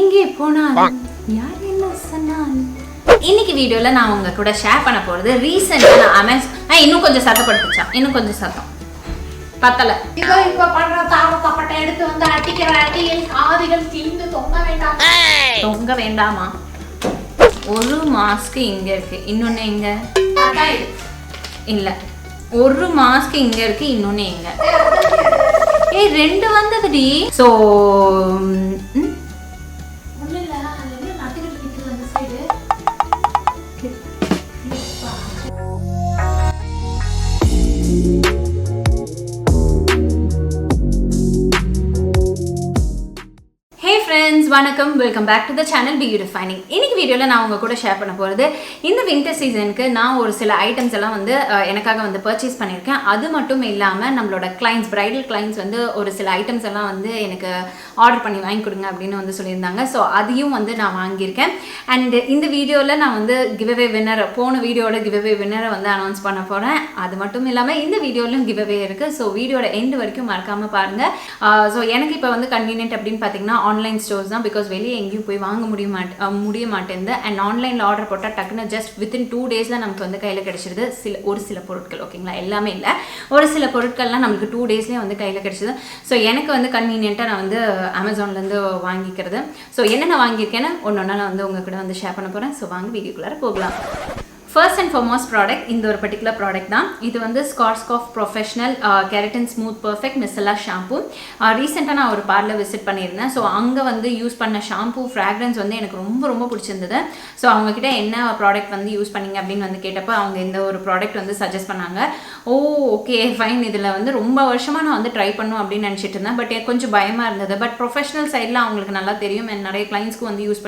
எங்கே போனாலும் யார் என்ன சொன்னாலும். இன்னைக்கு வீடியோல நான் உங்க கூட ஷேர் பண்ண போறது ரீசெண்டா நான் அமேசான் இன்னும் கொஞ்சம் சத்தப்படுத்துச்சா, இன்னும் கொஞ்சம் சத்தம் பத்தல. இப்ப பண்ற தாவத்தப்பட்ட எடுத்து வந்து அடிக்கிற அடியில் ஆதிகள் கிழிந்து தொங்க வேண்டாமா? ஒரு மாஸ்க் இங்க இருக்கு, இன்னொன்னு எங்க இல்ல. ஒரு மாஸ்க் இங்க இருக்கு, இன்னொன்னு எங்க? ரெண்டு வந்ததுடி. சோ வணக்கம், welcome back to the channel beautifying. இன்னைக்கு வீடியோவில் நான் உங்கள் கூட ஷேர் பண்ண போகிறது இந்த வின்டர் சீசனுக்கு நான் ஒரு சில ஐட்டம்ஸ் எல்லாம் வந்து எனக்காக வந்து பர்ச்சேஸ் பண்ணியிருக்கேன். அது மட்டும் இல்லாமல் நம்மளோட கிளைண்ட்ஸ், பிரைடல் கிளைண்ட்ஸ் வந்து ஒரு சில ஐட்டம்ஸ் எல்லாம் வந்து எனக்கு ஆர்டர் பண்ணி வாங்கி கொடுங்க அப்படின்னு வந்து சொல்லியிருந்தாங்க. ஸோ அதையும் வந்து நான் வாங்கியிருக்கேன். அண்ட் இந்த வீடியோவில் நான் வந்து கிவ்அவே வின்னர், போன வீடியோட கிவ்அவே வின்னரை வந்து அனௌன்ஸ் பண்ண போகிறேன். அது மட்டும் இல்லாமல் இந்த வீடியோலையும் கிவ்அவே இருக்குது. ஸோ வீடியோட எண்டு வரைக்கும் மறக்காமல் பாருங்கள். ஸோ எனக்கு இப்போ வந்து கன்வீனியன்ட் அப்படின்னு பார்த்தீங்கன்னா ஆன்லைன் ஸ்டோர்ஸ் தான். பிகாஸ் வெளியே எங்கேயும் போய் வாங்க முடிய மாட்டேங்குது. அண்ட் ஆன்லைனில் ஆர்டர் போட்டால் டக்குன்னு ஜஸ்ட் வித்தின் 2 டேஸில் நமக்கு வந்து கையில் கிடைச்சிருது. ஒரு சில பொருட்கள், ஓகேங்களா, எல்லாமே இல்லை, ஒரு சில பொருட்கள்லாம் நமக்கு 2 டேஸ்லேயே வந்து கையில் கிடைச்சிது. ஸோ எனக்கு வந்து கன்வீனியண்ட்டாக நான் வந்து அமேசான்லேருந்து வாங்கிக்கிறது. ஸோ என்னென்ன வாங்கியிருக்கேன்னு ஒன்று நான் வந்து உங்கள் கூட வந்து ஷேர் பண்ண போகிறேன். ஸோ வாங்க வீடியோக்குள்ளார போகலாம். ஃபர்ஸ்ட் அண்ட் ஃபார்மோஸ்ட் ப்ராடக்ட் இந்த ஒரு பர்டிகுலர் ப்ராடக்ட் தான். இது வந்து Schwarzkopf professional keratin smooth perfect micellar shampoo. ரீசெண்டாக நான் ஒரு பார்லர் விசிட் பண்ணியிருந்தேன். ஸோ அங்கே வந்து யூஸ் பண்ண ஷாம்பு ஃப்ராக்ரன்ஸ் வந்து எனக்கு ரொம்ப ரொம்ப பிடிச்சிருந்தது. ஸோ அவங்கக்கிட்ட என்ன ப்ராடக்ட் வந்து யூஸ் பண்ணிங்க அப்படின்னு வந்து கேட்டப்போ அவங்க இந்த ஒரு ப்ராடக்ட் வந்து சஜஸ்ட் பண்ணாங்க. ஓகே ஃபைன், இதில் வந்து ரொம்ப வருஷமாக நான் வந்து ட்ரை பண்ணும் அப்படின்னு நினச்சிட்டு இருந்தேன். பட் எனக்கு கொஞ்சம் பயமாக இருந்தது. பட் ப்ரொஃபஷனல் சைடில் அவங்களுக்கு நல்லா தெரியும், நிறைய கிளைண்ட்ஸ்க்கு வந்து யூஸ்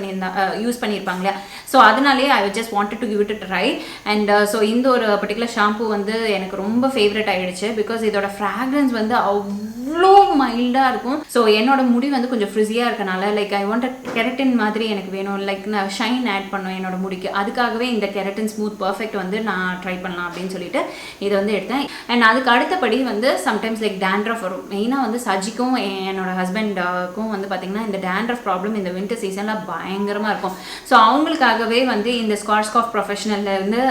பண்ணியிருப்பாங்க இல்லையா. ஸோ அதனாலே I just wanted to give it try. And so இந்த ஒரு பர்டிகுலர் ஷாம்பு வந்து எனக்கு ரொம்ப ஃபேவரட் ஆகிடுச்சு. பிகாஸ் இதோட ஃப்ராக்ரன்ஸ் வந்து அவ்வளோ மைல்டாக இருக்கும். ஸோ என்னோட முடி வந்து கொஞ்சம் ஃப்ரிஸியாக இருக்கனால லைக் ஐ வாண்ட் கெரட்டின் மாதிரி எனக்கு வேணும், லைக் நான் ஷைன் ஆட் பண்ணும் என்னோட முடிக்கு. அதுக்காகவே இந்த கெரட்டின் ஸ்மூத் பர்ஃபெக்ட் வந்து நான் ட்ரை பண்ணலாம் அப்படின்னு சொல்லிட்டு இதை வந்து எடுத்தேன். அண்ட் அதுக்கு அடுத்தபடி வந்து சம்டைம்ஸ் லைக் டேண்ட்ரஃப் வரும். மெயினாக வந்து சஜிக்கும் என்னோட ஹஸ்பண்டுக்கும் வந்து பார்த்திங்கன்னா இந்த டேண்ட்ரஃப் ப்ராப்ளம் இந்த வின்டர் சீசனில் பயங்கரமாக இருக்கும். ஸோ அவங்களுக்காகவே வந்து இந்த ஸ்காட்ச்காஃப் ப்ரொஃபஷனலில் வந்து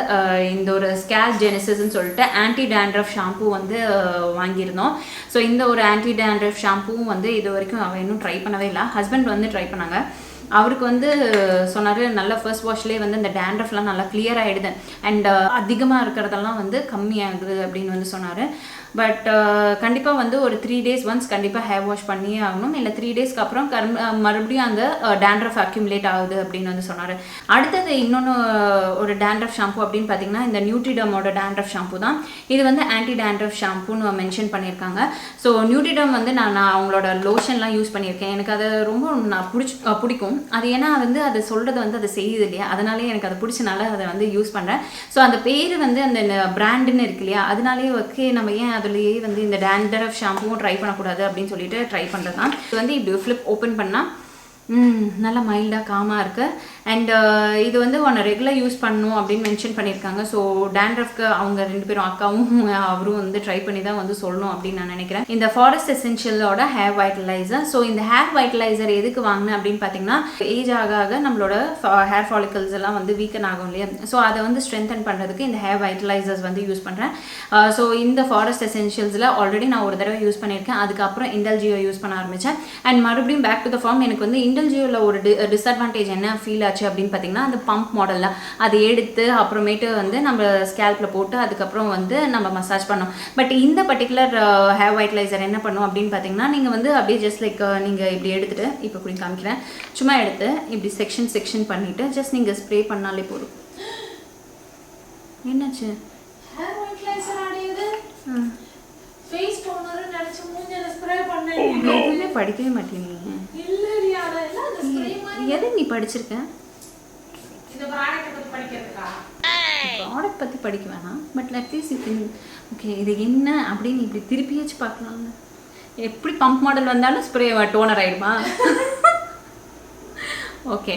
இந்த ஒரு ஸ்கேல்ப் ஜெனிசிஸ்ன்னு சொல்லிட்டு ஆன்டி டேண்ட்ரஃப் ஷாம்பு வந்து வாங்கியிருந்தோம். ஸோ இந்த ஒரு ஆன்டி டேண்ட்ரஃப் ஷாம்புவும் வந்து இது வரைக்கும் அவன் இன்னும் ட்ரை பண்ணவே இல்லை. ஹஸ்பண்ட் வந்து ட்ரை பண்ணாங்க. அவருக்கு வந்து சொன்னார் நல்ல ஃபர்ஸ்ட் வாஷ்லேயே வந்து இந்த டேண்ட்ரஃப்லாம் நல்லா கிளியர் ஆகிடுது அண்ட் அதிகமாக இருக்கிறதெல்லாம் வந்து கம்மியாகுது அப்படின்னு வந்து சொன்னார். பட் கண்டிப்பாக வந்து ஒரு 3 days ஒன்ஸ் கண்டிப்பாக ஹேர் வாஷ் பண்ணியே ஆகணும். இல்லை 3 daysக்கு அப்புறம் மறுபடியும் அந்த டேண்ட்ரஃப் அக்யூமுலேட் ஆகுது அப்படின்னு வந்து சொன்னார். அடுத்தது இன்னொன்று ஒரு டேண்ட்ரஃப் ஷாம்பு அப்படின்னு பார்த்தீங்கன்னா இந்த நியூட்ரிடமோட டேண்ட்ரஃப் ஷாம்பு தான். இது வந்து ஆன்டி டேண்ட்ரஃப் ஷாம்புன்னு மென்ஷன் பண்ணியிருக்காங்க. ஸோ நியூட்ரிடம் வந்து நான் அவங்களோட லோஷன்லாம் யூஸ் பண்ணியிருக்கேன். எனக்கு அது ரொம்ப நான் பிடிக்கும். அது ஏன்னா வந்து அதை சொல்கிறது வந்து அதை செய்யுது இல்லையா, அதனாலே எனக்கு அது பிடிச்சனால அதை வந்து யூஸ் பண்ணுறேன். ஸோ அந்த பேர் வந்து அந்த பிராண்டுன்னு இருக்கு இல்லையா, அதனாலே ஓகே நம்ம ஏன் அதுலேயே வந்து இந்த டேண்ட்ரஃப் ஷாம்புவும் ட்ரை பண்ணக்கூடாது அப்படின்னு சொல்லிட்டு ட்ரை பண்ணுறது தான். இது வந்து இப்படி ஃப்ளிப் ஓப்பன் பண்ணால் நல்லா மைல்டாக காமாக இருக்குது. அண்ட் இது வந்து ஒன்று ரெகுலர் யூஸ் பண்ணணும் அப்படின்னு மென்ஷன் பண்ணியிருக்காங்க. ஸோ டேண்ட்ரஃப்க்கு அவங்க 2 பேரும் அக்காவும் அவரும் வந்து ட்ரை பண்ணி தான் வந்து சொல்லணும் அப்படின்னு நான் நினைக்கிறேன். இந்த ஃபாரஸ்ட் எசென்ஷியலோட ஹேர் வைட்டலைசர். ஸோ இந்த ஹேர் வைட்டலைசர் எதுக்கு வாங்கினேன் அப்படின்னு பார்த்தீங்கன்னா ஏஜ் ஆக ஆக நம்மளோட ஹேர் ஃபாலிக்கல்ஸ் எல்லாம் வந்து வீக்கன் ஆகும் இல்லையா. ஸோ அதை வந்து ஸ்ட்ரென்தன் பண்ணுறதுக்கு இந்த ஹேர் வைட்டலைசர்ஸ் வந்து யூஸ் பண்ணுறேன். ஸோ இந்த ஃபாரஸ்ட் எசென்ஷியல்ஸில் ஆல்ரெடி நான் ஒரு தடவை யூஸ் பண்ணியிருக்கேன். அதுக்கப்புறம் இண்டல்ஜியோ யூஸ் பண்ண ஆரம்பித்தேன். அண்ட் மறுபடியும் பேக் டு த ஃபார்ம். எனக்கு வந்து இண்டல்ஜியோவில் ஒரு டிஸ்அட்வான்டேஜ் என்ன ஃபீல் ஆச்சு அப்படின்னு பார்த்தீங்கன்னா அந்த பம்ப் மாடலில் அதை எடுத்து அப்புறமேட்டு வந்து நம்ம ஸ்கேல்பில் போட்டு அதுக்கப்புறம் வந்து நம்ம மசாஜ் பண்ணோம். பட் இந்த பர்டிகுலர் ஹேர் வைட்டலைசர் என்ன பண்ணும் அப்படின்னு பார்த்தீங்கன்னா நீங்கள் வந்து அப்படியே ஜஸ்ட் லைக் நீங்கள் இப்படி எடுத்துகிட்டு இப்போ இப்படி காமிக்கிறேன், சும்மா எடுத்து இப்படி செக்ஷன் பண்ணிவிட்டு ஜஸ்ட் நீங்கள் ஸ்ப்ரே பண்ணாலே போதும். என்னாச்சு? ஹேர் வைட்டலைசர் ஆடியது ஃபேஸ் டோனர் நினைச்சு மூஞ்சில ஸ்ப்ரே பண்ணேன். படிக்கவே மாட்டேங்க. இல்லையா, அதெல்லாம் அந்த ஸ்ப்ரே மாதிரி. எது நீ படிச்சிருக்க? இந்த ப்ராடக்ட் பத்தி படிக்கிறதுக்கா? ப்ராடக்ட் பற்றி படிக்க வேணாம், பட் அட்லீஸ்ட் இது ஓகே இது என்ன அப்படின்னு இப்படி திருப்பியாச்சு பார்க்கலாங்க. எப்படி பம்ப் மாடல் வந்தாலும் ஸ்ப்ரே டோனர் ஆகிடுமா? ஓகே,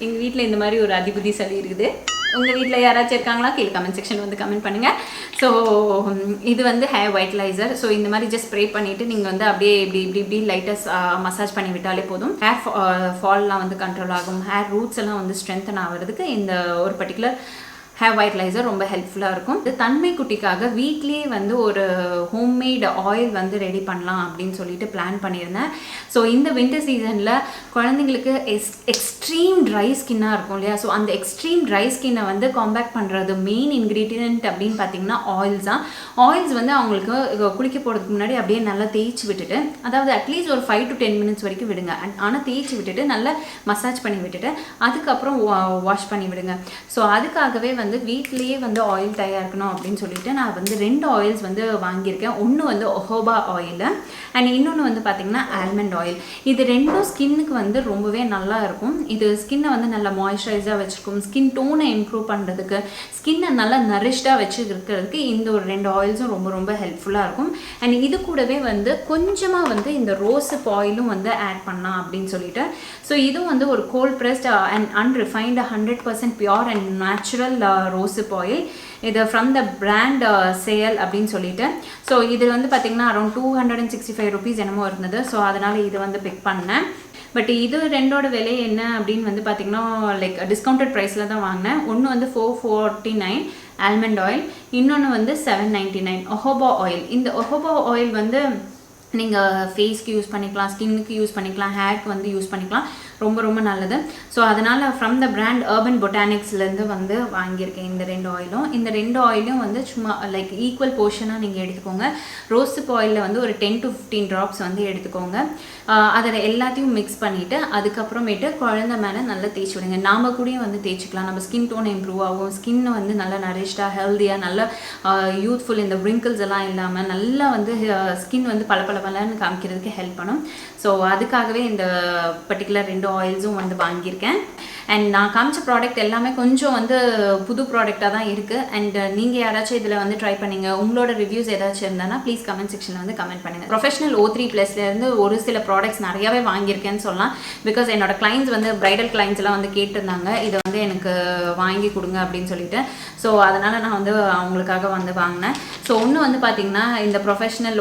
எங்கள் வீட்டில் இந்த மாதிரி ஒரு அதிபுத்தி சளி இருக்குது. உங்கள் வீட்டில் யாராச்சும் இருக்காங்களா கீழே கமெண்ட் செக்ஷன் வந்து கமெண்ட் பண்ணுங்கள். ஸோ இது வந்து ஹேர் வைட்டலைசர். ஸோ இந்த மாதிரி ஜஸ்ட் ஸ்ப்ரே பண்ணிவிட்டு நீங்கள் வந்து அப்படியே இப்படி லைட்டாக மசாஜ் பண்ணி விட்டாலே போதும். ஹேர் ஃபால்லாம் வந்து கண்ட்ரோல் ஆகும். ஹேர் ரூட்ஸ் எல்லாம் வந்து ஸ்ட்ரென்தன் ஆகிறதுக்கு இந்த ஒரு பர்டிகுலர் ஹேர் வைட்டலைசர் ரொம்ப ஹெல்ப்ஃபுல்லாக இருக்கும். தன்மை குட்டிக்காக வீட்லேயே வந்து ஒரு ஹோம்மேட் ஆயில் வந்து ரெடி பண்ணலாம் அப்படின்னு சொல்லிட்டு பிளான் பண்ணியிருந்தேன். ஸோ இந்த வின்டர் சீசனில் குழந்தைங்களுக்கு எக்ஸ்ட்ரீம் ட்ரை ஸ்கின்னாக இருக்கும் இல்லையா? ஸோ அந்த எக்ஸ்ட்ரீம் ட்ரை ஸ்கின்னை வந்து காம்பேக்ட் பண்ணுறது மெயின் இன்க்ரீடியன்ட் அப்படின்னு பார்த்தீங்கன்னா ஆயில்ஸ் தான். ஆயில்ஸ் வந்து அவங்களுக்கு குளிக்க போகிறதுக்கு முன்னாடி அப்படியே நல்லா தேய்ச்சி விட்டுட்டு, அதாவது அட்லீஸ்ட் ஒரு 5 to 10 minutes வரைக்கும் விடுங்க. ஆனால் தேய்ச்சி விட்டுட்டு நல்லா மசாஜ் பண்ணி விட்டுட்டு அதுக்கப்புறம் வாஷ் பண்ணி விடுங்க. ஸோ அதுக்காகவே வந்து வீட்லேயே வந்து ஆயில் தயாரிக்கணும் அப்படின்னு சொல்லிட்டு நான் வந்து 2 ஆயில்ஸ் வந்து வாங்கியிருக்கேன். ஒன்று வந்து ஒஹோபா ஆயில் அண்ட் இன்னொன்று வந்து பார்த்திங்கன்னா ஆல்மண்ட் ஆயில். இது ரெண்டும் ஸ்கின்னுக்கு வந்து ரொம்பவே நல்லா இருக்கும். இது ஸ்கின்னை வந்து நல்லா மாய்ஸ்சரைஸாக வச்சுருக்கும். ஸ்கின் டோனை இம்ப்ரூவ் பண்ணுறதுக்கு, ஸ்கின்னை நல்லா நரிஷ்டாக வச்சு இருக்கிறதுக்கு இந்த ஒரு 2 ஆயில்ஸும் ரொம்ப ரொம்ப ஹெல்ப்ஃபுல்லாக இருக்கும். அண்ட் இது கூடவே வந்து கொஞ்சமாக வந்து இந்த ரோஸப் ஆயிலும் வந்து ஆட் பண்ணலாம் அப்படின்னு சொல்லிட்டு. ஸோ இதுவும் வந்து ஒரு cold pressed and unrefined 100% pure and natural rosehip oil. இது ஃப்ரம் த பிராண்ட் சேல் அப்படின்னு சொல்லிட்டு. ஸோ இதில் வந்து பார்த்திங்கன்னா அரௌண்ட் 265 rupees என்னமோ இருந்தது. ஸோ அதனால் இது வந்து பிக் பண்ணேன். பட் இது ரெண்டோட விலை என்ன அப்படின்னு வந்து பார்த்திங்கன்னா லைக் டிஸ்கவுண்டட் ப்ரைஸில் தான் வாங்கினேன். ஒன்று வந்து 449 ஆல்மண்ட் ஆயில், இன்னொன்று வந்து 799 ஒஹோபா ஆயில். இந்த ஒஹோபா ஆயில் வந்து நீங்கள் ஃபேஸ்க்கு யூஸ் பண்ணிக்கலாம், ஸ்கின்னுக்கு யூஸ் பண்ணிக்கலாம், ஹேருக்கு வந்து யூஸ் பண்ணிக்கலாம். ரொம்ப ரொம்ப நல்லது. ஸோ அதனால் ஃப்ரம் த பிராண்ட் அர்பன் பொட்டானிக்ஸ்லேருந்து வந்து வாங்கியிருக்கேன் இந்த 2 ஆயிலும். இந்த 2 ஆயிலும் வந்து சும்மா லைக் ஈக்குவல் போர்ஷனாக நீங்கள் எடுத்துக்கோங்க. ரோஸப் ஆயிலில் வந்து ஒரு 10 to 15 drops வந்து எடுத்துக்கோங்க. அதில் எல்லாத்தையும் மிக்ஸ் பண்ணிவிட்டு அதுக்கப்புறமேட்டு குழந்தை மேலே நல்லா தேய்ச்சி விடுங்க. நாம் கூடயும் வந்து தேய்ச்சிக்கலாம். நம்ம ஸ்கின் டோன் இம்ப்ரூவ் ஆகும். ஸ்கின்னை வந்து நல்லா நரிஷ்டாக ஹெல்த்தியாக நல்லா யூத்ஃபுல், இந்த வ்ரிங்கிள்ஸ் எல்லாம் இல்லாமல் நல்லா வந்து ஸ்கின் வந்து பளபளன்னு காமிக்கிறதுக்கு ஹெல்ப் பண்ணும். ஸோ அதுக்காகவே இந்த பர்டிகுலர் 2 ஆயில்ஸும் வந்து வாங்கியிருக்கேன். அண்ட் நான் காமிச்ச ப்ராடக்ட் எல்லாமே கொஞ்சம் வந்து புது ப்ராடக்டாக தான் இருக்குது. அண்ட் நீங்கள் யாராச்சும் இதில் வந்து ட்ரை பண்ணிங்க, உங்களோட ரிவ்யூஸ் ஏதாச்சும் இருந்தானா ப்ளீஸ் கமெண்ட் செக்ஷனில் வந்து கமெண்ட் பண்ணுங்கள். ப்ரொஃபஷனல் O3+லேருந்து ஒரு சில ப்ராடக்ட்ஸ் நிறையாவே வாங்கியிருக்கேன்னு சொல்லலாம். பிகாஸ் என்னோட கிளைண்ட்ஸ் வந்து பிரைடல் கிளைண்ட்ஸ் எல்லாம் வந்து கேட்டிருந்தாங்க இதை வந்து எனக்கு வாங்கி கொடுங்க அப்படின்னு சொல்லிட்டு. ஸோ அதனால் நான் வந்து அவங்களுக்காக வந்து வாங்கினேன். ஸோ ஒன்று வந்து பார்த்திங்கன்னா இந்த ப்ரொஃபஷனல்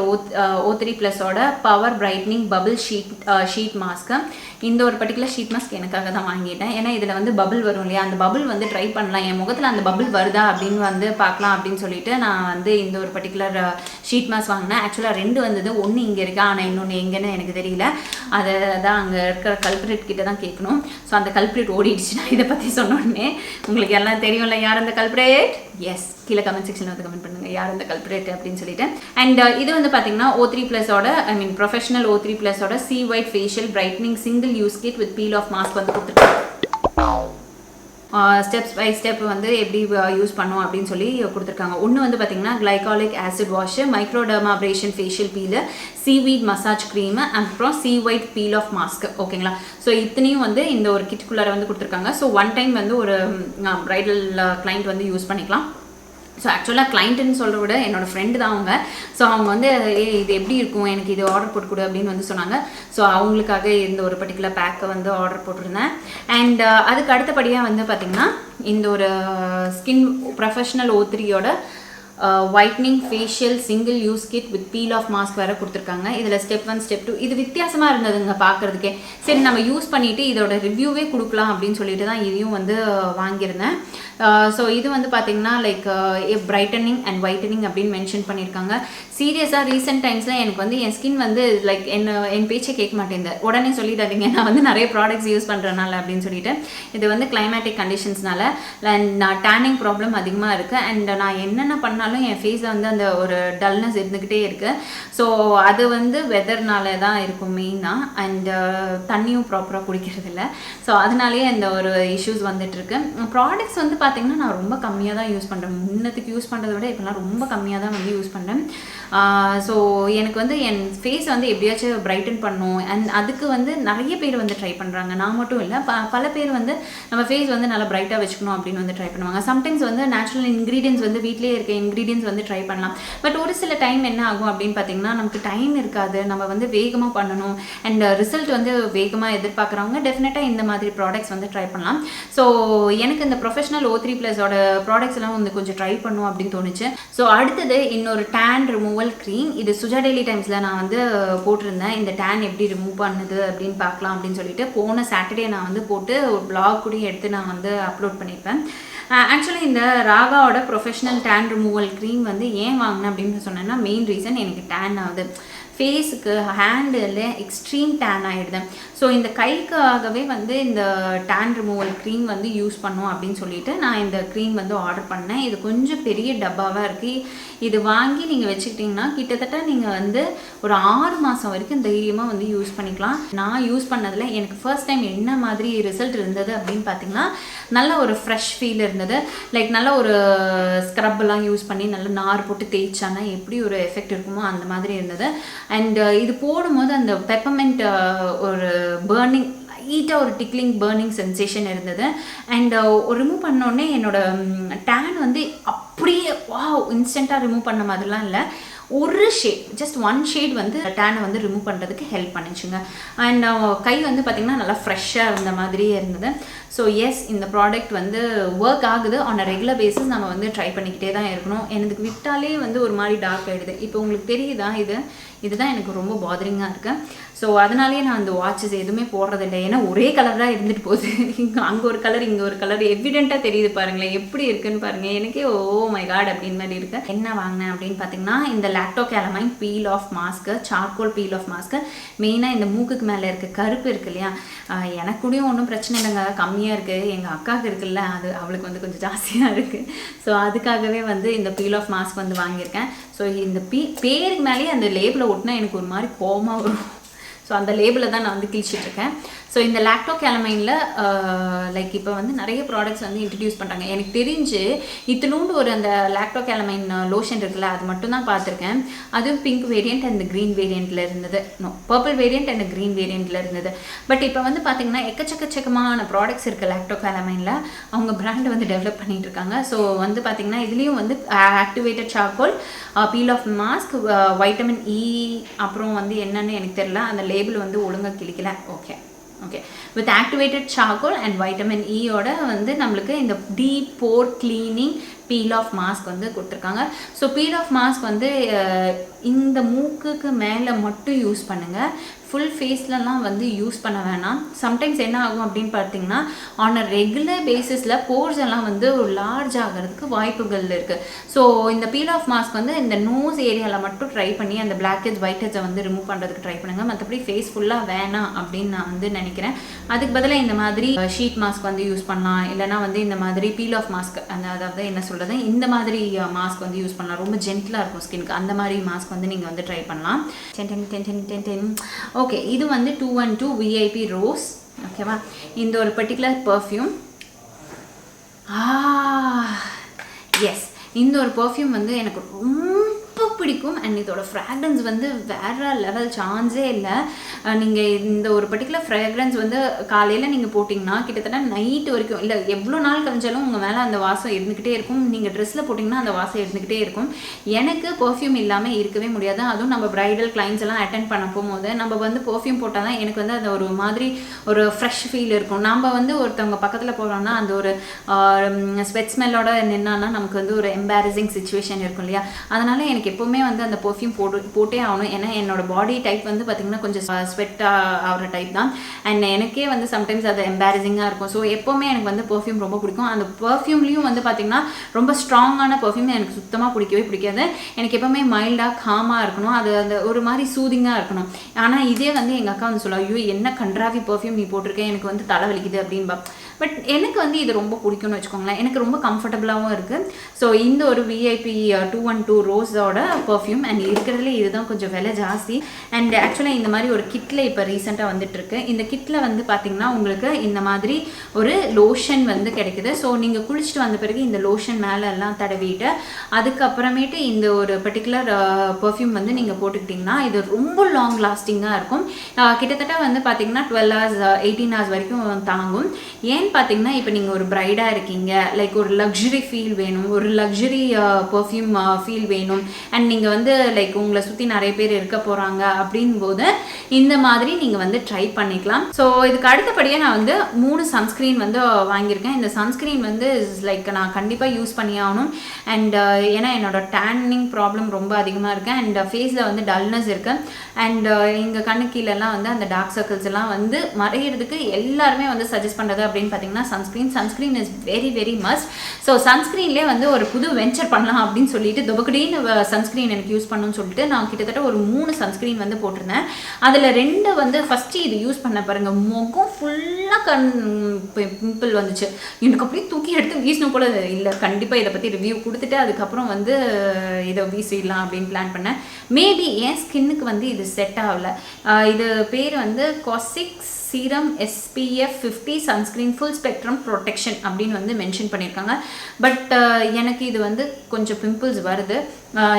O3+ஓட power brightening bubble sheet mask. இந்த ஒரு பர்டிகுலர் ஷீட் மாஸ்க் எனக்காக தான் வாங்கிட்டேன். ஏன்னா இதில் வந்து பபிள் வரும் இல்லையா, அந்த பபிள் வந்து ட்ரை பண்ணலாம், என் முகத்தில் அந்த பபிள் வருதா அப்படின்னு வந்து பார்க்கலாம் அப்படின்னு சொல்லிட்டு நான் வந்து இந்த ஒரு பர்டிகுலர் ஷீட் மாஸ்க் வாங்கினேன். ஆக்சுவலாக 2 வந்தது. ஒன்று இங்கே இருக்கா, ஆனால் இன்னொன்று எங்கேன்னு எனக்கு தெரியல. அதை தான் அங்கே இருக்கிற கல்பிரேட் கிட்ட தான் கேட்கணும். ஸோ அந்த கல்பிரேட் ஓடிடுச்சுன்னா இதை பற்றி சொன்னோடனே உங்களுக்கு எல்லாம் தெரியும்ல யார் அந்த கல்பிரேட். எஸ், கீழே கமெண்ட் செக்ஷனில் வந்து கமெண்ட் பண்ணுங்கள் யார் அந்த கல்பிரேட் அப்படின்னு சொல்லிட்டு. அண்ட் இது வந்து பார்த்தீங்கன்னா O3+ஓட ப்ரொஃபஷனல் O3+ஓட C white facial brightening single use kit with peel off mask வந்து கொடுத்துருக்காங்க. ஸ்டெப்ஸ் பை ஸ்டெப் வந்து எப்படி யூஸ் பண்ணும் அப்படின்னு சொல்லி கொடுத்துருக்காங்க. ஒன்று வந்து பார்த்திங்கன்னா glycolic acid wash, மைக்ரோடர்மாப்ரேஷன் facial பீலு, seaweed massage cream, அப்புறம் C white feel off mask. ஓகேங்களா? ஸோ இத்தனையும் வந்து இந்த ஒரு கிட்டுக்குள்ளார வந்து கொடுத்துருக்காங்க. ஸோ ஒன் டைம் வந்து ஒரு ப்ரைடல் கிளைண்ட் வந்து யூஸ் பண்ணிக்கலாம். ஸோ ஆக்சுவலாக கிளைண்ட்டுன்னு சொல்கிறத விட என்னோடய ஃப்ரெண்டு தான் அவங்க. ஸோ அவங்க வந்து இது எப்படி இருக்கும், எனக்கு இது ஆர்டர் போட்டு கொடு அப்படின்னு வந்து சொன்னாங்க. ஸோ அவங்களுக்காக இந்த ஒரு பர்டிகுலர் பேக்கை வந்து ஆர்டர் போட்டிருந்தேன். அண்ட் அதுக்கு அடுத்தபடியாக வந்து பார்த்திங்கன்னா இந்த ஒரு ஸ்கின் ப்ரொஃபஷனல் O3யோட whitening facial single use kit with peel off mask வேறு கொடுத்துருக்காங்க. இதில் ஸ்டெப் 1 ஸ்டெப் 2 இது வித்தியாசமாக இருந்ததுங்க பார்க்குறதுக்கே. சரி நம்ம யூஸ் பண்ணிவிட்டு இதோட ரிவ்யூவே கொடுக்கலாம் அப்படின்னு சொல்லிட்டு தான் இதையும் வந்து வாங்கியிருந்தேன். ஸோ இது வந்து பார்த்திங்கன்னா லைக் பிரைட்டனிங் அண்ட் ஒயிட்டனிங் அப்படின்னு மென்ஷன் பண்ணியிருக்காங்க. சீரியஸாக ரீசெண்ட் டைம்ஸில் எனக்கு வந்து என் ஸ்கின் வந்து லைக் என் பேச்சை கேட்க மாட்டேங்குது. உடனே சொல்லிடாதீங்க நான் வந்து நிறைய ப்ராடக்ட்ஸ் யூஸ் பண்ணுறனால அப்படின்னு சொல்லிட்டு. இது வந்து கிளைமேட்டிக் கண்டிஷன்ஸ்னால நான் டேனிங் ப்ராப்ளம் அதிகமாக இருக்குது. அண்ட் நான் என்னென்ன பண்ணாலும் என் ஃபேஸில் வந்து அந்த ஒரு டல்னஸ் இருந்துக்கிட்டே இருக்குது. ஸோ அது வந்து வெதர்னால தான் இருக்கும் மெயினாக. அண்ட் தண்ணியும் ப்ராப்பராக குடிக்கிறதில்ல. ஸோ அதனாலேயே அந்த ஒரு இஷ்யூஸ் வந்துட்டுருக்கு. ப்ராடக்ட்ஸ் வந்து பார்த்திங்கன்னா நான் ரொம்ப கம்மியாக தான் யூஸ் பண்ணுறேன். முன்னத்துக்கு யூஸ் பண்ணுறதை விட இப்போலாம் ரொம்ப கம்மியாக தான் வந்து யூஸ் பண்ணுறேன். ஸோ எனக்கு வந்து என் ஃபேஸ் வந்து எப்படியாச்சும் பிரைட்டன் பண்ணணும். அண்ட் அதுக்கு வந்து நிறைய பேர் வந்து ட்ரை பண்ணுறாங்க, நான் மட்டும் இல்லை. பல பேர் வந்து நம்ம ஃபேஸ் வந்து நல்லா பிரைட்டாக வச்சுக்கணும் அப்படின்னு வந்து ட்ரை பண்ணுவாங்க. சம்டைம்ஸ் வந்து நேச்சுரல் இன்க்ரீடியன்ஸ் வந்து வீட்டிலே இருக்க இன்க்ரீடியன்ஸ் வந்து ட்ரை பண்ணலாம். பட் ஒரு சில டைம் என்ன ஆகும் அப்படின்னு பார்த்தீங்கன்னா, நமக்கு டைம் இருக்காது, நம்ம வந்து வேகமாக பண்ணணும் அண்ட் ரிசல்ட் வந்து வேகமாக எதிர்பார்க்குறவங்க டெஃபினட்டாக இந்த மாதிரி ப்ராடக்ட்ஸ் வந்து ட்ரை பண்ணலாம். ஸோ எனக்கு இந்த ப்ரொஃபஷனல் O3+ஓட ப்ராடக்ட்ஸ் எல்லாம் வந்து கொஞ்சம் ட்ரை பண்ணும் அப்படின்னு தோணுச்சு. ஸோ அடுத்தது இன்னொரு டேன் ரிமூவல் க்ரீம். இது சுஜா டெய்லி டைம்ஸில் நான் வந்து போட்டிருந்தேன், இந்த டேன் எப்படி ரிமூவ் பண்ணுது அப்படின்னு பார்க்கலாம் அப்படின்னு சொல்லிட்டு. போன சாட்டர்டே நான் வந்து போட்டு ஒரு பிளாக் கூட எடுத்து நான் வந்து அப்லோட் பண்ணியிருப்பேன். ஆக்சுவலி இந்த ராகாவோட ப்ரொஃபஷனல் டேன் ரிமூவல் க்ரீம் வந்து ஏன் வாங்கினேன் அப்படின்னு சொன்னேன்னா, மெயின் ரீசன் எனக்கு டேன் ஆகுது, ஃபேஸுக்கு ஹேண்டில் எக்ஸ்ட்ரீம் டேன் ஆகிடுது. ஸோ இந்த கைக்காகவே வந்து இந்த டேன் ரிமூவல் க்ரீம் வந்து யூஸ் பண்ணும் அப்படின்னு சொல்லிட்டு நான் இந்த க்ரீம் வந்து ஆர்டர் பண்ணேன். இது கொஞ்சம் பெரிய டப்பாவாக இருக்குது. இது வாங்கி நீங்கள் வச்சுக்கிட்டிங்கன்னா கிட்டத்தட்ட நீங்கள் வந்து ஒரு 6 மாதம் வரைக்கும் தைரியமாக வந்து யூஸ் பண்ணிக்கலாம். நான் யூஸ் பண்ணதில் எனக்கு ஃபர்ஸ்ட் டைம் என்ன மாதிரி ரிசல்ட் இருந்தது அப்படின்னு பார்த்தீங்கன்னா, நல்ல ஒரு ஃப்ரெஷ் ஃபீல் இருந்தது. லைக் நல்ல ஒரு ஸ்க்ரப்லாம் யூஸ் பண்ணி நல்ல நார் போட்டு தேய்ச்சானா எப்படி ஒரு எஃபெக்ட் இருக்குமோ அந்த மாதிரி இருந்தது. அண்ட் இது போடும்போது அந்த பெப்பர்மெண்ட் ஒரு பர்னிங், லைட்டாக ஒரு டிக்லிங் பர்னிங் சென்சேஷன் இருந்தது. அண்ட் ரிமூவ் பண்ணோடனே என்னோட டேன் வந்து அப்படியே இன்ஸ்டண்ட்டாக ரிமூவ் பண்ண மாதிரிலாம் இல்லை, ஒரு ஷேட், ஜஸ்ட் 1 ஷேட் வந்து டேனை வந்து ரிமூவ் பண்ணுறதுக்கு ஹெல்ப் பண்ணிச்சுங்க. அண்ட் கை வந்து பார்த்திங்கன்னா நல்லா ஃப்ரெஷ்ஷாக இருந்த மாதிரியே இருந்தது. ஸோ எஸ், இந்த ப்ராடக்ட் வந்து ஒர்க் ஆகுது. ஆன் அ ரெகுலர் பேஸிஸ் நம்ம வந்து ட்ரை பண்ணிக்கிட்டே தான் இருக்கணும். எனக்கு விட்டாலே வந்து ஒரு மாதிரி டார்க் ஆகிடுது. இப்போ உங்களுக்கு தெரியுதா, இதுதான் எனக்கு ரொம்ப பாதரிங்காக இருக்குது. ஸோ அதனாலேயே நான் அந்த வாட்சஸ் எதுவுமே போடுறதில்லை. ஏன்னா ஒரே கலர் தான் இருந்துட்டு போகுது. அங்கே ஒரு கலர், இங்கே ஒரு கலர், எவிடெண்ட்டாக தெரியுது பாருங்களேன், எப்படி இருக்குன்னு பாருங்கள். எனக்கே மை காட் அப்படின்னு மாதிரி இருக்குது. என்ன வாங்கினேன் அப்படின்னு பார்த்தீங்கன்னா, இந்த Lacto Calamine peel off mask, charcoal peel off mask. மெயினாக இந்த மூக்குக்கு மேலே இருக்க கருப்பு இருக்கு இல்லையா, எனக்கு கூடயும் ஒன்றும் பிரச்சனை இல்லைங்க, கம்மியாக இருக்குது. எங்கள் அக்காவுக்கு இருக்குல்ல, அது அவளுக்கு வந்து கொஞ்சம் ஜாஸ்தியாக இருக்குது. ஸோ அதுக்காகவே வந்து இந்த பீல் ஆஃப் மாஸ்க் வந்து வாங்கியிருக்கேன். ஸோ இந்த பேருக்கு மேலேயே அந்த லேபிளை ஒட்டினா எனக்கு ஒரு மாதிரி கோவமாக வரும். ஸோ அந்த லேபிளில் தான் நான் வந்து கிழிச்சிட்ருக்கேன். ஸோ இந்த லாக்டோகேலமைனில் லைக் இப்போ வந்து நிறைய ப்ராடக்ட்ஸ் வந்து இன்ட்ரடியூஸ் பண்ணுறாங்க. எனக்கு தெரிஞ்சு இத்தினூண்டு ஒரு அந்த லாக்டோகேலமைன் லோஷன் இருக்குல்ல, அது மட்டும் தான் பார்த்துருக்கேன். அதுவும் பிங்க் வேரியண்ட் அண்ட் க்ரீன் வேரியண்ட்டில் இருந்தது, பர்பிள் வேரியண்ட் அண்ட் க்ரீன் வேரியண்ட்டில் இருந்தது. பட் இப்போ வந்து பார்த்திங்கன்னா எக்கச்சக்கமான ப்ராடக்ட்ஸ் இருக்குது லாக்டோகேலமைனில். அவங்க பிராண்டை வந்து டெவலப் பண்ணிகிட்டு இருக்காங்க. ஸோ வந்து பார்த்திங்கன்னா இதுலேயும் வந்து activated charcoal, peel off mask, vitamin E, அப்புறம் வந்து என்னென்னு எனக்கு தெரியல, அந்த லேபிள் வந்து ஒழுங்காக கிளிக்கல. Okay with activated charcoal and vitamin இயோட வந்து நம்மளுக்கு இந்த deep pore cleaning peel off mask வந்து கொடுத்துருக்காங்க. ஸோ பீல் ஆஃப் மாஸ்க் வந்து இந்த மூக்குக்கு மேலே மட்டும் யூஸ் பண்ணுங்கள், ஃபுல் ஃபேஸ்லலாம் வந்து யூஸ் பண்ண வேணாம். சம்டைம்ஸ் என்ன ஆகும் அப்படின்னு பார்த்தீங்கன்னா, ஆன் அ ரெகுலர் பேசிஸில் போர்ஸ் எல்லாம் வந்து ஒரு லார்ஜ் ஆகிறதுக்கு வாய்ப்புகள் இருக்குது. ஸோ இந்த பீல் ஆஃப் மாஸ்க் வந்து இந்த நோஸ் ஏரியாவில் மட்டும் ட்ரை பண்ணி அந்த பிளாக் ஹெட்ஸ் ஒயிட் ஹெட்ஸை வந்து ரிமூவ் பண்ணுறதுக்கு ட்ரை பண்ணுங்கள். மற்றபடி ஃபேஸ் ஃபுல்லாக வேணாம் அப்படின்னு நான் வந்து நினைக்கிறேன். அதுக்கு பதிலாக இந்த மாதிரி ஷீட் மாஸ்க் வந்து யூஸ் பண்ணலாம், இல்லைனா வந்து இந்த மாதிரி பீல் ஆஃப் மாஸ்க், அதாவது என்ன சொல்கிறது, இந்த மாதிரி மாஸ்க் வந்து யூஸ் பண்ணலாம். ரொம்ப ஜென்டிலாக இருக்கும் ஸ்கின்க்கு, அந்த மாதிரி மாஸ்க் வந்து நீங்கள் வந்து ட்ரை பண்ணலாம். 10 ஓகே, இது வந்து 212 VIP ரோஸ். ஓகேவா, இந்த ஒரு பர்டிகுலர் பர்ஃப்யூம். எஸ், இந்த ஒரு பர்ஃப்யூம் வந்து எனக்கு ரொம்ப பிடிக்கும். அண்ட் இதோட ஃப்ராக்ரன்ஸ் வந்து வேறு லெவல், சான்ஸே இல்லை. நீங்கள் இந்த ஒரு பர்டிகுலர் ஃப்ராக்ரன்ஸ் வந்து காலையில் நீங்கள் போட்டிங்கன்னா கிட்டத்தட்ட நைட்டு வரைக்கும், இல்லை எவ்வளோ நாள் கழிஞ்சாலும் உங்கள் மேலே அந்த வாசம் இருந்துக்கிட்டே இருக்கும். நீங்கள் ட்ரெஸ்ஸில் போட்டிங்கன்னா அந்த வாசம் இருந்துக்கிட்டே இருக்கும். எனக்கு பர்ஃப்யூம் இல்லாமல் இருக்கவே முடியாது. அதுவும் நம்ம ப்ரைடல் கிளைண்ட்ஸ் எல்லாம் அட்டென்ட் பண்ண போகும்போது நம்ம வந்து பர்ஃப்யூம் போட்டால் தான் எனக்கு வந்து அந்த ஒரு மாதிரி ஒரு ஃப்ரெஷ் ஃபீல் இருக்கும். நம்ம வந்து ஒருத்தவங்க பக்கத்தில் போகிறோம்னா அந்த ஒரு ஸ்வெட் ஸ்மெல்லோட நின்னான்னா நமக்கு வந்து ஒரு எம்பாரசிங் சுச்சுவேஷன் இருக்கும் இல்லையா. அதனால் எனக்கு எப்போவுமே வந்து அந்த பர்ஃப்யூம் போட்டே ஆகணும். ஏன்னா என்னோட பாடி டைப் வந்து பார்த்திங்கன்னா கொஞ்சம் ஸ்வெட் ஆகிற டைப் தான். அண்ட் எனக்கே வந்து சம்டைம்ஸ் அது எம்பாரசிங்காக இருக்கும். ஸோ எப்போவுமே எனக்கு வந்து பர்ஃப்யூம் ரொம்ப பிடிக்கும். அந்த பர்ஃப்யூம்லேயும் வந்து பார்த்திங்கன்னா ரொம்ப ஸ்ட்ராங்கான பர்ஃப்யூம் எனக்கு சுத்தமாக பிடிக்காது. எனக்கு எப்போவுமே மைல்டாக காமாக இருக்கணும், அது அந்த ஒரு மாதிரி சூதிங்காக இருக்கணும். ஆனால் இதே வந்து எங்கள் அக்கா வந்து சொல்லுவா, ஐயோ என்ன கன்றாவி பர்ஃப்யூம் நீ போட்டிருக்கேன், எனக்கு வந்து தலை வலிக்குது அப்படின்பா. பட் எனக்கு வந்து இது ரொம்ப பிடிக்கும்னு வச்சுக்கோங்களேன். எனக்கு ரொம்ப கம்ஃபர்டபுளாகவும் இருக்குது. ஸோ இந்த ஒரு VIP 212 ரோஸோட பர்ஃப்யூம் அண்ட் இருக்கிறதுல இதுதான் கொஞ்சம் விலை ஜாஸ்தி. அண்ட் ஆக்சுவலாக இந்த மாதிரி ஒரு கிட்டில் இப்போ ரீசெண்டாக வந்துட்டுருக்கு. இந்த கிட்டில் வந்து பார்த்திங்கன்னா உங்களுக்கு இந்த மாதிரி ஒரு லோஷன் வந்து கிடைக்குது. ஸோ நீங்கள் குளிச்சுட்டு வந்த பிறகு இந்த லோஷன் மேலே எல்லாம் தடவிட்டு அதுக்கப்புறமேட்டு இந்த ஒரு பர்டிகுலர் பர்ஃப்யூம் வந்து நீங்கள் போட்டுக்கிட்டிங்கன்னா இது ரொம்ப லாங் லாஸ்டிங்காக இருக்கும். கிட்டத்தட்ட வந்து பார்த்திங்கன்னா 12 hours 18 hours வரைக்கும் தாங்கும். ஏன்னு பார்த்தீங்கன்னா இப்போ நீங்கள் ஒரு பிரைடாக இருக்கீங்க, லைக் ஒரு லக்ஸுரி ஃபீல் வேணும், ஒரு லக்ஸுரி பர்ஃப்யூம் ஃபீல் வேணும், அண்ட் நீங்கள் வந்து லைக் உங்களை சுற்றி நிறைய பேர் இருக்க போகிறாங்க அப்படின்போது இந்த மாதிரி நீங்கள் வந்து ட்ரை பண்ணிக்கலாம். ஸோ இதுக்கு அடுத்தபடியாக நான் வந்து 3 சன்ஸ்க்ரீன் வந்து வாங்கியிருக்கேன். இந்த சன்ஸ்க்ரீன் வந்து லைக் நான் கண்டிப்பாக யூஸ் பண்ணி ஆகணும். அண்ட் ஏன்னா என்னோட டேனிங் ப்ராப்ளம் ரொம்ப அதிகமாக இருக்குது அண்ட் ஃபேஸில் வந்து டல்னஸ் இருக்குது. அண்ட் எங்கள் கண்ணு கீழெல்லாம் வந்து அந்த டார்க் சர்க்கிள்ஸ் எல்லாம் வந்து மறையிறதுக்கு எல்லாருமே வந்து சஜஸ்ட் பண்ணுறது அப்படின்னு பார்த்தீங்கன்னா sunscreen is very very must. So சன்ஸ்க்ரீன்லேயே வந்து ஒரு புது வெஞ்சர் பண்ணலாம் அப்படின்னு சொல்லிட்டு துபக்கடின்னு சன்ஸ்க்ரீன் எனக்கு யூஸ் பண்ணணும்னு சொல்லிட்டு நான் கிட்டத்தட்ட ஒரு 3 சன்ஸ்க்ரீன் வந்து போட்டிருந்தேன். அதில் 2 வந்து ஃபஸ்ட்டு இது யூஸ் பண்ண பாருங்கள், முகம் ஃபுல்லாக பிம்பிள் வந்துச்சு. எனக்கு அப்படியே தூக்கி எடுத்து வீசணும் போல இல்லை. கண்டிப்பாக இதை பற்றி ரிவ்யூ கொடுத்துட்டு அதுக்கப்புறம் வந்து இதை வீசிடலாம் அப்படின்னு பிளான் பண்ணேன். மேபி என் ஸ்கின்னுக்கு வந்து இது செட் ஆகலை. இது பேர் வந்து காசிக்ஸ் serum SPF 50 sunscreen full spectrum protection அப்படின்னு வந்து மென்ஷன் பண்ணியிருக்காங்க. பட் எனக்கு இது வந்து கொஞ்சம் பிம்பிள்ஸ் வருது.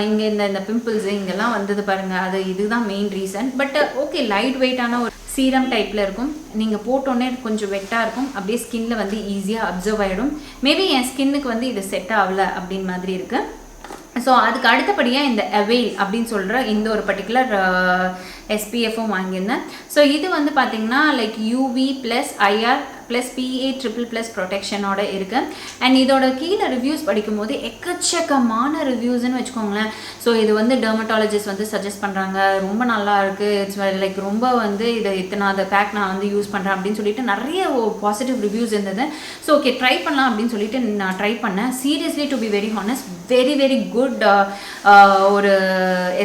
இங்கே இந்த பிம்பிள்ஸ் இங்கெல்லாம் வந்தது பாருங்கள், இதுதான் main reason. But okay, light வெயிட்டான ஒரு சீரம் டைப்பில் இருக்கும். நீங்கள் போட்டோன்னே கொஞ்சம் வெட்டாக இருக்கும், அப்படியே ஸ்கின்னில் வந்து ஈஸியாக அப்சர்வ் ஆகிடும். மேபி என் ஸ்கின்னுக்கு வந்து இது செட் ஆகலை அப்படின்னு மாதிரி இருக்குது. ஸோ அதுக்கு அடுத்தபடியாக இந்த அவைல் அப்படின்னு சொல்கிற இந்த ஒரு பர்டிகுலர் SPF-ம் வாங்கியிருந்தேன். ஸோ இது வந்து பார்த்திங்கன்னா லைக் UV + IR + PA+++ ப்ரொடெக்ஷனோட இருக்குது. அண்ட் இதோட கீழே ரிவ்யூஸ் படிக்கும்போது எக்கச்சக்கமான ரிவ்யூஸ்ன்னு வச்சுக்கோங்களேன். ஸோ இது வந்து டெர்மட்டாலஜிஸ்ட் வந்து சஜஸ்ட் பண்ணுறாங்க, ரொம்ப நல்லா இருக்குது, இட்ஸ் லைக் ரொம்ப வந்து இதை இத்தனாவது பேக் நான் வந்து யூஸ் பண்ணுறேன் அப்படின்னு சொல்லிட்டு நிறைய பாசிட்டிவ் ரிவ்யூஸ் இருந்தது. ஸோ ஓகே ட்ரை பண்ணலாம் அப்படின்னு சொல்லிட்டு நான் ட்ரை பண்ணேன். Seriously to be very honest, very very good ஒரு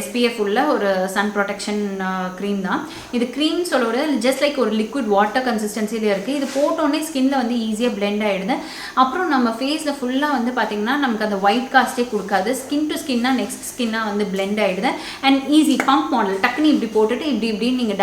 SPF உள்ள ஒரு சன் ப்ரொடெக்ஷன் க்ரீம் தான். இது க்ரீம் சொல்லுவது ஜஸ்ட் லைக் ஒரு லிக்விட் வாட்டர் கன்சிஸ்டன்சியில் இருக்குது. இது போட்டோன்னே ஸ்கின்னில் வந்து ஈஸியாக பிளெண்ட் ஆகிடுது. அப்புறம் நம்ம ஃபேஸில் ஃபுல்லாக வந்து பார்த்திங்கன்னா நமக்கு அந்த ஒயிட் காஸ்ட்டே கொடுக்காது. ஸ்கின் டு ஸ்கின்னாக நெக்ஸ்ட் ஸ்கின்னாக வந்து பிளெண்ட் ஆகிடுது. அண்ட் ஈஸி பம்ப் மாடல், டக்குன்னு இப்படி போட்டுட்டு இப்படின்னு நீங்கள்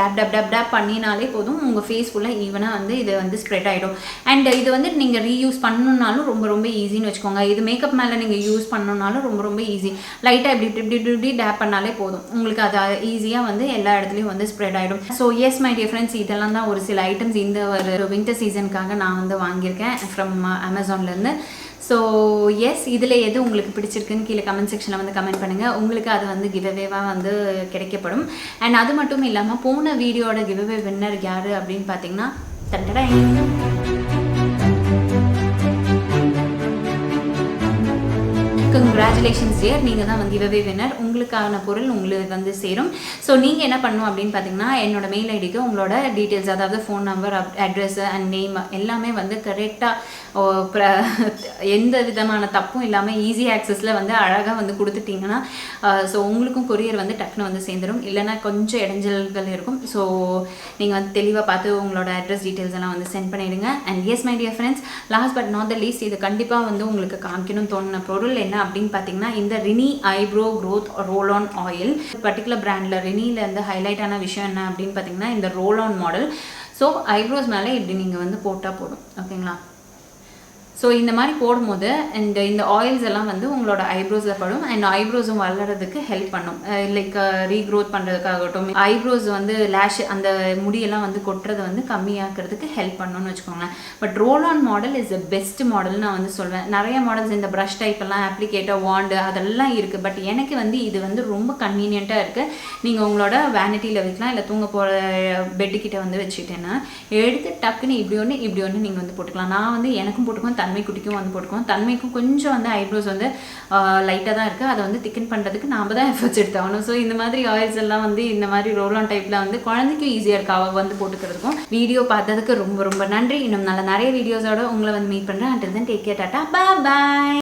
டேப் பண்ணினாலே போதும், உங்கள் ஃபேஸ் ஃபுல்லாக ஈவனாக வந்து இது வந்து ஸ்ப்ரெட் ஆகிடும். அண்ட் இது வந்து நீங்கள் ரீயூஸ் பண்ணணுன்னாலும் ரொம்ப ரொம்ப ஈஸின்னு வச்சுக்கோங்க. இது மேக்கப் மேலே நீங்கள் யூஸ் பண்ணணுன்னாலும் ரொம்ப ரொம்ப ஈஸி. லைட்டாக இப்படி டேப் பண்ணாலே போதும், உங்களுக்கு அது ஈஸியாக வந்து எல்லா இடத்துலையும் வந்து ஸ்ப்ரெட் ஆகிடும். So S my dear friends, இதெல்லாம் தான் ஒரு சில ஐட்டம்ஸ் இந்த ஒரு வின்டர் சீசனுக்காக நான் வந்து வாங்கியிருக்கேன் ஃப்ரம் அமேசான்லேருந்து. ஸோ எஸ், இதில் எது உங்களுக்கு பிடிச்சிருக்குன்னு கீழே கமெண்ட் செக்ஷனில் வந்து கமெண்ட் பண்ணுங்கள். உங்களுக்கு அது வந்து கிவ்அவேவாக வந்து கிடைக்கப்படும். அண்ட் அது மட்டும் இல்லாமல் போன வீடியோட கிவ்அவே வின்னர் யார் அப்படின்னு பார்த்தீங்கன்னா தண்டடா கங்க்ராச்சுலேஷன்ஸ் டியர், நீங்கள் தான் வந்து கிவ்அவே வின்னர். உங்களுக்கான பொருள் உங்களுக்கு வந்து சேரும். ஸோ நீங்கள் என்ன பண்ணணும் அப்படின்னு பார்த்தீங்கன்னா என்னோட மெயில் ஐடிக்கு உங்களோட டீட்டெயில்ஸ், அதாவது phone number, address and name எல்லாமே வந்து கரெக்டாக எந்த விதமான தப்பும் இல்லாமல் ஈஸி ஆக்சஸில் வந்து அழகாக வந்து கொடுத்துட்டிங்கன்னா ஸோ உங்களுக்கும் கொரியர் வந்து டக்குன்னு வந்து சேர்ந்துடும். இல்லைனா கொஞ்சம் இடைஞ்சல்கள் இருக்கும். ஸோ நீங்கள் வந்து தெளிவாக பார்த்து உங்களோட அட்ரஸ் டீட்டெயில்ஸ் எல்லாம் வந்து சென்ட் பண்ணிவிடுங்க. And S my dear friends, last but not the least, இது கண்டிப்பாக வந்து உங்களுக்கு காமிக்கணும்னு தோணுன பொருள் என்ன அப்படின்னு பார்த்தீங்கன்னா இந்த Renee eyebrow growth roll on oil. Particular பிராண்டில் ரினியில் வந்து ஹைலைட்டான விஷயம் என்ன அப்படின்னு பார்த்தீங்கன்னா இந்த roll on model. So eyebrows மேலே இப்படி நீங்கள் வந்து போட்டால் போதும், ஓகேங்களா. ஸோ இந்த மாதிரி போடும்போது இந்த ஆயில்ஸ் எல்லாம் வந்து உங்களோட ஐப்ரோஸில் படும் அண்ட் ஐப்ரோஸும் வளர்கிறதுக்கு ஹெல்ப் பண்ணும். லைக் ரீக்ரோத் பண்ணுறதுக்காகட்டும், ஐப்ரோஸ் வந்து லேஷ் அந்த முடியெல்லாம் வந்து கொட்டுறதை வந்து கம்மியாக்கிறதுக்கு ஹெல்ப் பண்ணணும்னு வச்சுக்கோங்களேன். But role on model is the best model நான் வந்து சொல்வேன். நிறைய மாடல்ஸ் இந்த ப்ரஷ் டைப் எல்லாம் அப்ளிகேட்டர் வாண்டு அதெல்லாம் இருக்குது. பட் எனக்கு வந்து இது வந்து ரொம்ப கன்வீனியண்ட்டாக இருக்குது. நீங்கள் உங்களோட வேனிட்டியில் வைக்கலாம், இல்லை தூங்க போகிற பெட்டுக்கிட்ட வந்து வச்சுக்கிட்டேன்னா எடுத்து டக்குன்னு இப்படி ஒன்று நீங்கள் வந்து போட்டுக்கலாம். நான் வந்து எனக்கும் போட்டுக்குவேன், தன்மை குட்டிக்கும் வந்து போட்டுக்குவோம். தன்மைக்கும் கொஞ்சம் வந்து ஐப்ரோஸ் வந்து லைட்டாக தான் இருக்குது. அதை வந்து திக்கன் பண்ணுறதுக்கு நாம் தான் எஃபர்ட்ஸ் எடுத்தாகணும். ஸோ இந்த மாதிரி ஆயில்ஸ் எல்லாம் வந்து இந்த மாதிரி ரோல் ஆன் டைப்பில் வந்து குழந்தைக்கும் ஈஸியாக இருக்குது அவள் வந்து போட்டுக்கிறதுக்கும். வீடியோ பார்த்ததுக்கு ரொம்ப ரொம்ப நன்றி. இன்னும் நல்ல நிறைய வீடியோஸோட உங்களை வந்து மீட் பண்ணுறேன். Until then take care, tata, பாய்.